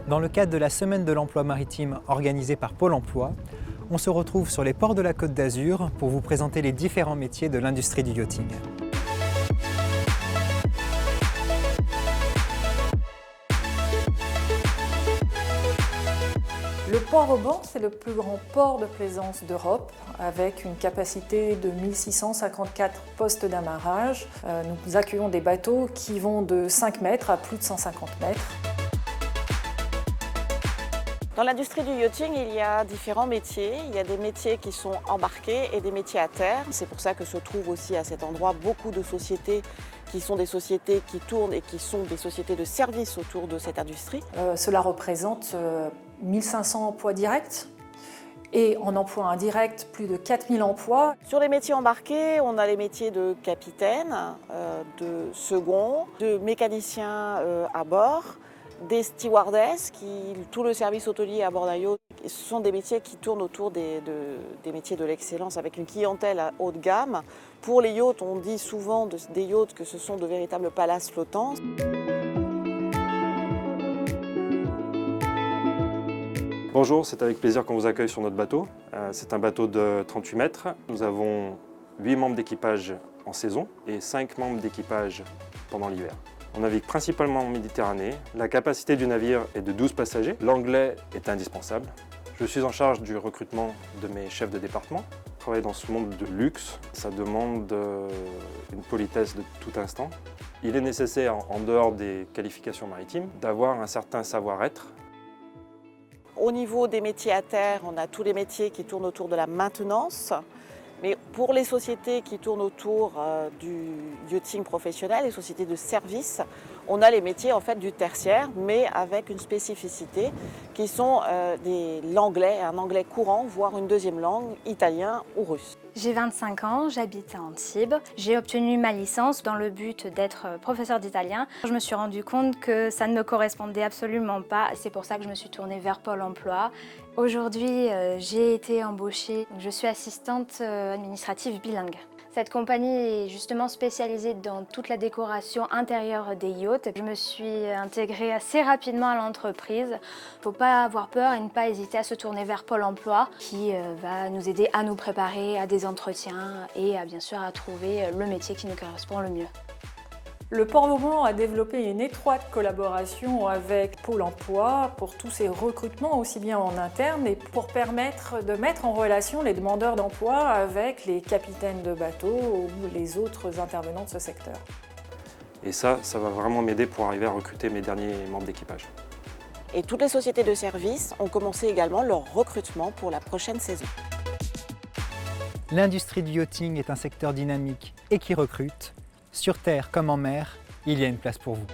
Dans le cadre de la Semaine de l'emploi maritime organisée par Pôle emploi, on se retrouve sur les ports de la Côte d'Azur pour vous présenter les différents métiers de l'industrie du yachting. Le port Auban, c'est le plus grand port de plaisance d'Europe, avec une capacité de 1654 postes d'amarrage. Nous accueillons des bateaux qui vont de 5 mètres à plus de 150 mètres. Dans l'industrie du yachting, il y a différents métiers. Il y a des métiers qui sont embarqués et des métiers à terre. C'est pour ça que se trouvent aussi à cet endroit beaucoup de sociétés qui sont des sociétés qui tournent et qui sont des sociétés de services autour de cette industrie. Cela représente 1500 emplois directs et en emploi indirect, plus de 4000 emplois. Sur les métiers embarqués, on a les métiers de capitaine, de second, de mécanicien à bord, des stewardesses, tout le service hôtelier à bord d'un yacht. Ce sont des métiers qui tournent autour des métiers de l'excellence avec une clientèle à haut de gamme. Pour les yachts, on dit souvent des yachts que ce sont de véritables palaces flottants. Bonjour, c'est avec plaisir qu'on vous accueille sur notre bateau. C'est un bateau de 38 mètres. Nous avons 8 membres d'équipage en saison et 5 membres d'équipage pendant l'hiver. On navigue principalement en Méditerranée. La capacité du navire est de 12 passagers. L'anglais est indispensable. Je suis en charge du recrutement de mes chefs de département. Travailler dans ce monde de luxe, ça demande une politesse de tout instant. Il est nécessaire, en dehors des qualifications maritimes, d'avoir un certain savoir-être. Au niveau des métiers à terre, on a tous les métiers qui tournent autour de la maintenance. Mais pour les sociétés qui tournent autour du yachting professionnel, les sociétés de services, on a les métiers en fait du tertiaire, mais avec une spécificité qui sont l'anglais, un anglais courant, voire une deuxième langue, italien ou russe. J'ai 25 ans, j'habite à Antibes. J'ai obtenu ma licence dans le but d'être professeur d'italien. Je me suis rendu compte que ça ne me correspondait absolument pas. C'est pour ça que je me suis tournée vers Pôle emploi. Aujourd'hui, j'ai été embauchée. Je suis assistante administrative bilingue. Cette compagnie est justement spécialisée dans toute la décoration intérieure des yachts. Je me suis intégrée assez rapidement à l'entreprise. Il ne faut pas avoir peur et ne pas hésiter à se tourner vers Pôle emploi qui va nous aider à nous préparer à des entretiens et bien sûr à trouver le métier qui nous correspond le mieux. Le port Auban a développé une étroite collaboration avec Pôle emploi pour tous ces recrutements, aussi bien en interne et pour permettre de mettre en relation les demandeurs d'emploi avec les capitaines de bateaux ou les autres intervenants de ce secteur. Et ça va vraiment m'aider pour arriver à recruter mes derniers membres d'équipage. Et toutes les sociétés de services ont commencé également leur recrutement pour la prochaine saison. L'industrie du yachting est un secteur dynamique et qui recrute. Sur terre comme en mer, il y a une place pour vous.